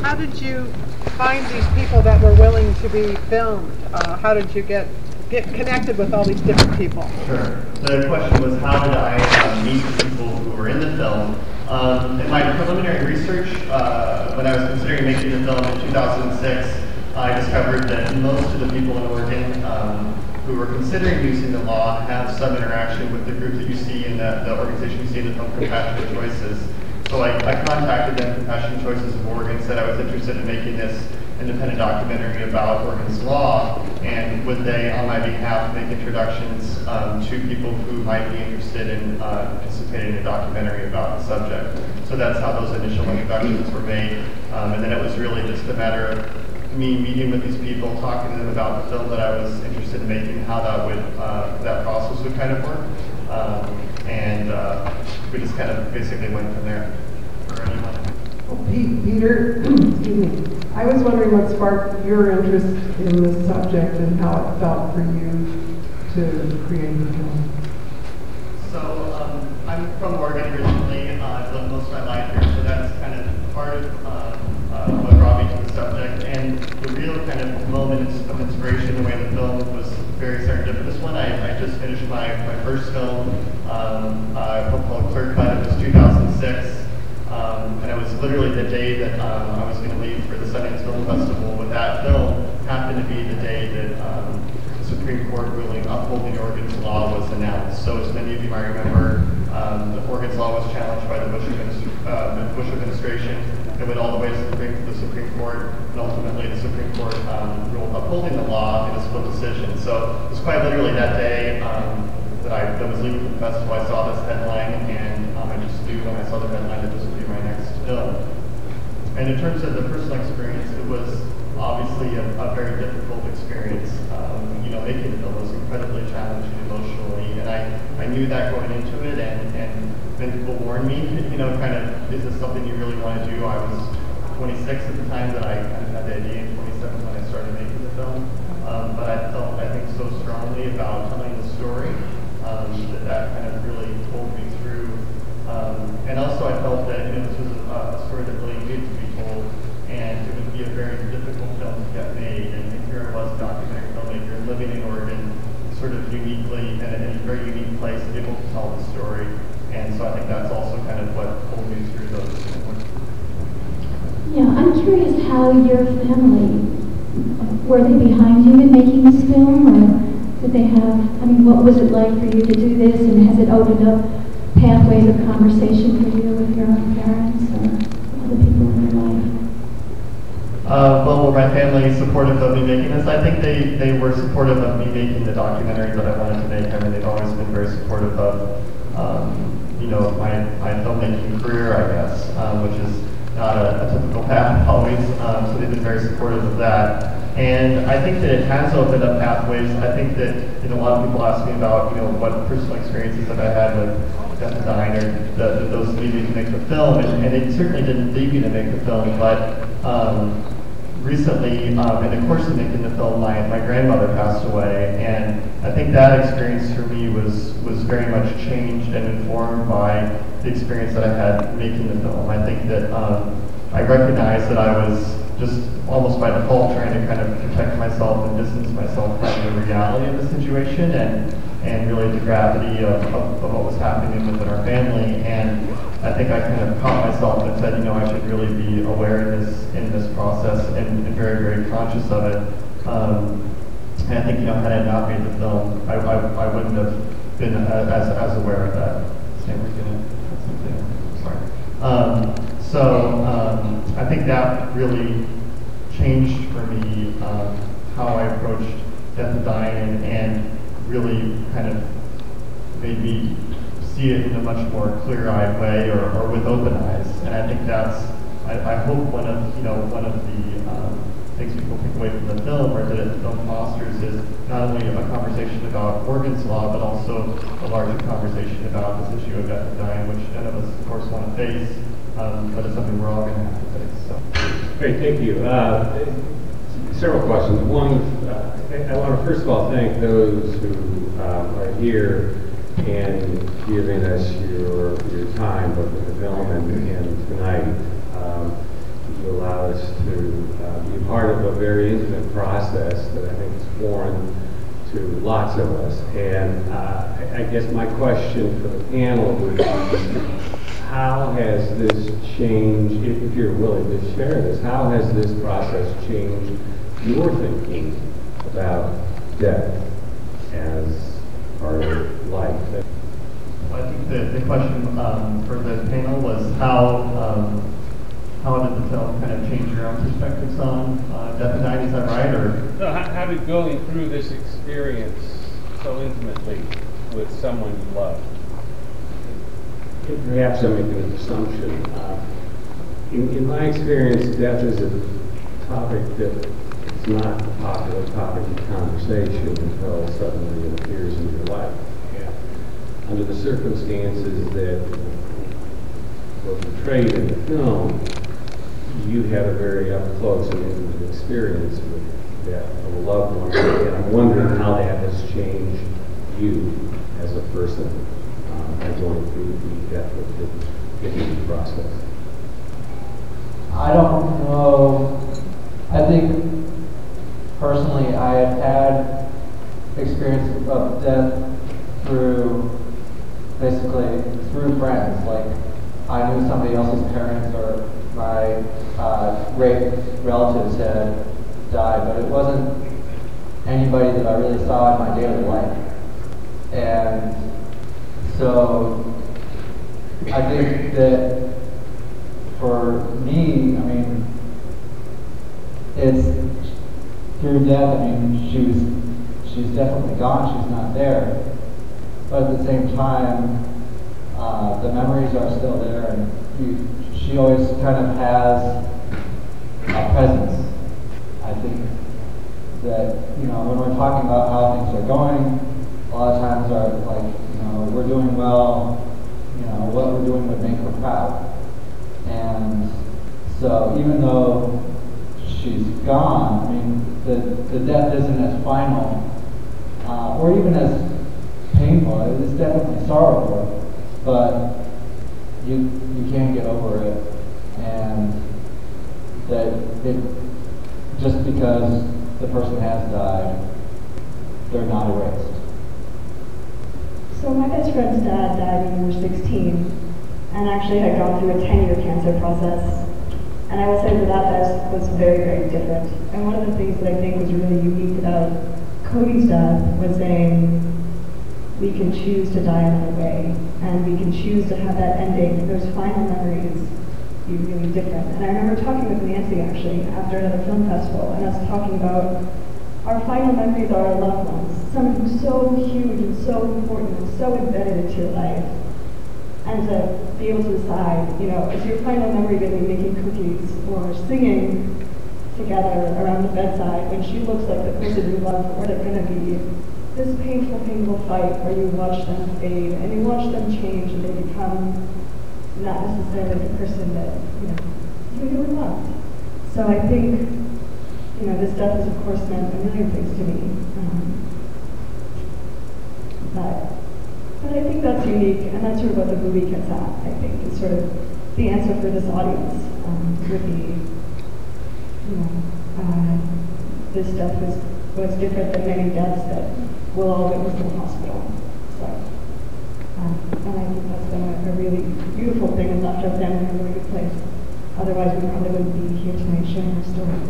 How did you find these people that were willing to be filmed? How did you get connected with all these different people? Sure. The question was, how did I meet the people who were in the film? In my preliminary research, when I was considering making the film in 2006, I discovered that most of the people in Oregon who were considering using the law have some interaction with the group that you see in the organization you see in the film, Compassionate Choices. So I contacted them, Compassionate Choices of Oregon, said I was interested in making this independent documentary about Oregon's law, and would they, on my behalf, make introductions to people who might be interested in participating in a documentary about the subject. So that's how those initial introductions were made, and then it was really just a matter of me meeting with these people, talking to them about the film that I was interested in making, how that would that process would kind of work, and we just kind of basically went from there. Well, Peter, excuse me. I was wondering what sparked your interest in this subject and how it felt for you to create the film. So I'm from Oregon originally. I've lived most of my life here, so that's kind of part of what brought me to the subject. And the real kind of moment of inspiration, the way the film was very serendipitous one. I just finished my first film, a film called Clear Cut. It was 2006. And it was literally the day that I was going to leave for the Sundance Film Festival. With that film happened to be the day that the Supreme Court ruling upholding Oregon's law was announced. So as many of you might remember, Oregon's law was challenged by the Bush administration. It went all the way to the Supreme Court, and ultimately the Supreme Court ruled upholding the law in a split decision. So it was quite literally that day that I was leaving from the festival. I saw this headline, and I just knew when I saw the headline that this would be my next film. And in terms of the personal experience, it was obviously a very difficult experience. Making the film was incredibly challenging emotionally, and I knew that going into it, and when people warned me, kind of, is this something you really want to do? I was 26 at the time that I kind of had the idea, and 27 when I started making the film. But I felt, I think, so strongly about telling the story that kind of really pulled me through. And also I felt that this was a story that really needed to be told, and it would be a very difficult film to get made. And here I was, a documentary filmmaker, living in Oregon, sort of uniquely, and in a very unique place, able to tell the story. And so I think that's also kind of what pulled me through those. Yeah, I'm curious how your family, were they behind you in making this film, or did they have, what was it like for you to do this, and has it opened up pathways of conversation for you with your own parents or other people in your life? Well, were my family supportive of me making this? I think they were supportive of me making the documentary that I wanted to make. They've always been very supportive of, my filmmaking career, I guess, which is not a typical path always. So they've been very supportive of that. And I think that it has opened up pathways. I think that a lot of people ask me about what personal experiences that I had with death and dying, or those lead me to make the film, and it certainly didn't lead me to make the film. But recently, in the course of making the film, my grandmother passed away, and I think that experience for me was very much changed and informed by the experience that I had making the film. I think that I recognized that I was just almost by default trying to kind of protect myself and distance myself from the reality of the situation and really the gravity of what was happening within our family. And I think I kind of caught myself and said, I should really be aware in this process and very, very conscious of it. And I think, had I not made the film, I wouldn't have been as aware of that. I think that really changed for me how I approached death and dying, and really kind of made me see it in a much more clear-eyed way, or with open eyes. And I think that's, I hope one of the things people take away from the film, or that the film fosters, is not only a conversation about Oregon's law, but also a larger conversation about this issue of death and dying, which none of us, of course, want to face, but it's something we're all going to have to face. So. Great, thank you. Several questions. One, I want to first of all thank those who are here and giving us your time, both in the film and tonight. you allow us to be a part of a very intimate process that I think is foreign to lots of us. And I guess my question for the panel would be, how has this changed, if you're willing to share this, how has this process changed your thinking about death as part of life? Well, I think the question for the panel was how did the film kind of change your own perspectives on death and dying? Is that right? Or no, how did going through this experience so intimately with someone you love? Perhaps I'm making an assumption. In my experience, death is a topic that is not a popular topic of conversation until suddenly it appears in your life. And under the circumstances that were portrayed in the film, you had a very up close and intimate experience with death of a loved one. And I'm wondering how that has changed you as a person by going through the death of the grieving process. I don't know. I think personally I have had experience of death through basically through friends. Like I knew somebody else's parents or my raped relatives had died, but it wasn't anybody that I really saw in my daily life. And so I think that for me, I mean, it's through death. I mean, she's definitely gone. She's not there. But at the same time, the memories are still there, and she always kind of has a presence. I think that, you know, when we're talking about how things are going, a lot of times are like, you know, we're doing well, you know, what we're doing would make her proud. And so even though she's gone, I mean, the death isn't as final, or even as painful. It's definitely sorrowful, but you can't get over it, and that it just because the person has died, they're not erased. So my best friend's dad died when we were 16, and actually had gone through a 10-year cancer process. And I will say for that was very, very different. And one of the things that I think was really unique about Cody's death was saying, we can choose to die another way, and we can choose to have that ending, those final memories be really different. And I remember talking with Nancy actually after another film festival, and us talking about our final memories are our loved ones, something so huge and so important and so embedded into your life. And to be able to decide, you know, is your final memory going to be making cookies or singing together around the bedside when she looks like the person you love, or is it going to be this painful, painful fight where you watch them fade and you watch them change and they become not necessarily the person that, you know, you really loved. So I think, you know, this death has of course meant a million things to me. But I think that's unique, and that's sort of what the movie gets at, I think, is sort of the answer for this audience would be, you know, this death was different than many deaths that we'll all witness in the hospital. So, and I think that's been a really beautiful thing and left our family in a really good place. Otherwise, we probably wouldn't be here tonight sharing our story.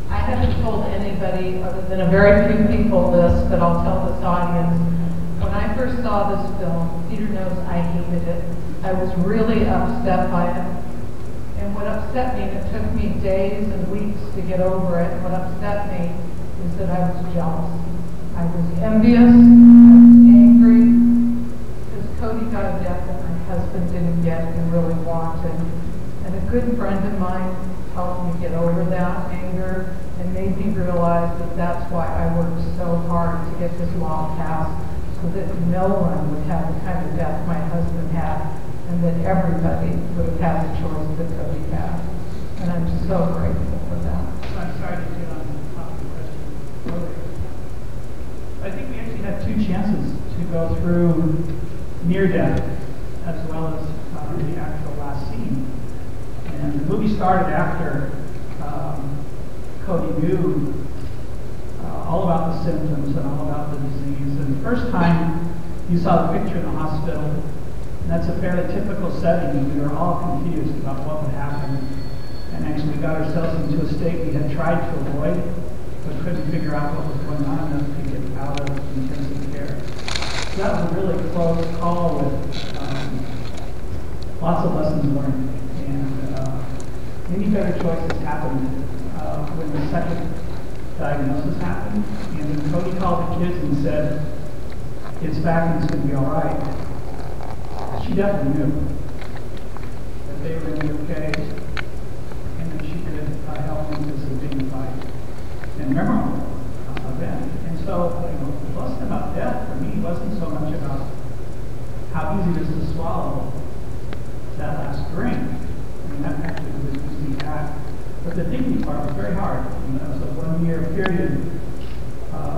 I haven't told anybody other than a very few people this, but I'll tell this audience. When I first saw this film, Peter knows I hated it. I was really upset by it. And what upset me, and it took me days and weeks to get over it, what upset me is that I was jealous. I was envious, I was angry, because Cody got a death that my husband didn't get and really wanted. And a good friend of mine helped me get over that anger and made me realize that that's why I worked so hard to get this law passed, so that no one would have the kind of death my husband had, and that everybody would have had the choice that Cody had. And I'm so grateful for that. I'm sorry to get on the topic question. I think we actually had two chances to go through near death as well as the actual last scene. movie started after Cody knew all about the symptoms and all about the disease. And the first time you saw the picture in the hospital, and that's a fairly typical setting, and we were all confused about what would happen. And actually we got ourselves into a state we had tried to avoid, but couldn't figure out what was going on enough to get out of intensive care. So that was a really close call with lots of lessons learned. And many better choices happened when the second diagnosis happened. And when Cody called the kids and said, "It's back and it's going to be all right," she definitely knew that they were going to be okay, and that she could help them to some dignified and memorable event. And so, the lesson about death for me wasn't so much about how easy it is to swallow that last drink. I mean, that actually was an easy act. But the dignity part was very hard. It was a 1 year period.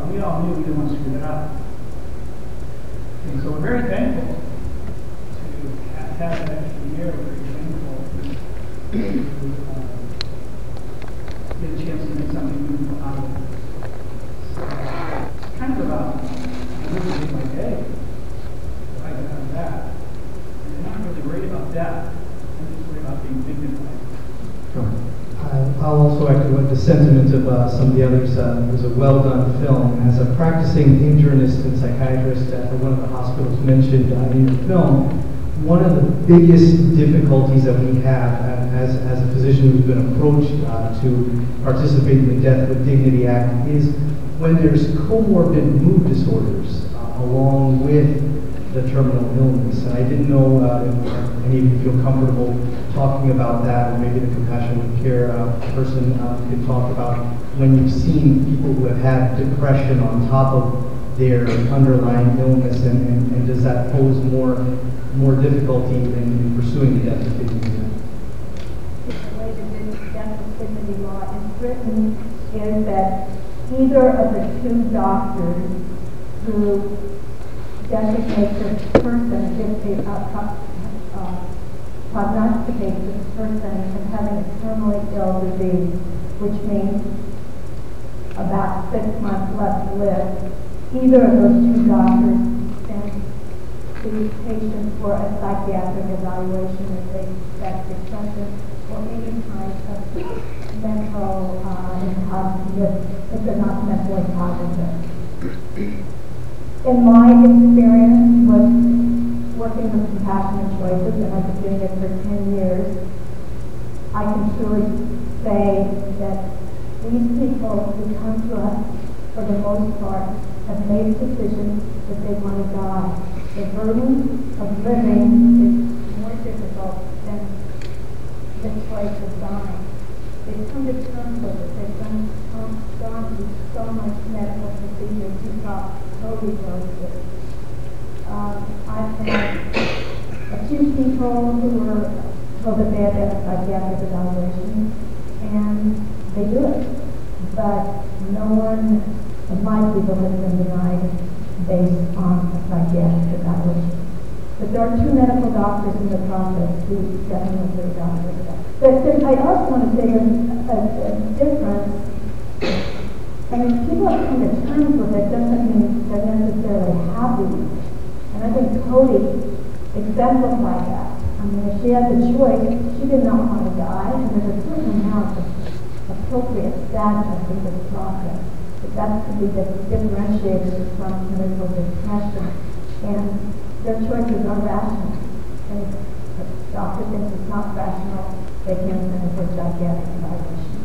We all knew we didn't want to screw it up. And so we're very thankful to have that extra year. We're very thankful to get a chance to make something meaningful out of it. So it's kind of about living my day. If I get out of that. And I'm not really worried about death. I'm just worried about being dignified. Sure. I'll also echo the sentiment of some of the others. It was a well-done film. As a practicing internist and psychiatrist at one of the hospitals mentioned in your film, one of the biggest difficulties that we have as a physician who's been approached to participate in the Death with Dignity Act is when there's comorbid mood disorders along with the terminal illness. And I didn't know if any of you feel comfortable talking about that, or maybe the compassionate care person could talk about when you've seen people who have had depression on top of their underlying illness, and does that pose more difficulty in pursuing the death with dignity? The way the death with dignity law is written is that either of the two doctors who designate this person, if they prognosticate this person as having a terminally ill disease, which means about 6 months left to live, either of those two doctors send the patient for a psychiatric evaluation if they suspect depression or any kind of mental incognitive, if they're not mentally cognitive. In my experience with working with compassionate choices, and I've been doing it for 10 years, I can truly say that these people who come to us, for the most part, have made decisions that they want to die. The burden of living is more difficult than the choice of dying. They've come to terms with it. They've gone through so much medical procedures. You saw Cody go through. I've had a few people who were told that they had a psychiatric evaluation, and they do it. But no one of my people has been denied based on a psychiatric evaluation. But there are two medical doctors in the process who definitely evaluate that. But I also want to say there's a difference. I mean, people have come to terms with it doesn't mean they're necessarily happy. And I think Cody exemplified that. I mean, if she had the choice, she did not want to die, and there's a certain amount of appropriate sadness in this process. But that could be differentiated from clinical depression. And their choices are rational. And if the doctor thinks it's not rational, they can't send it for psychiatric evaluation.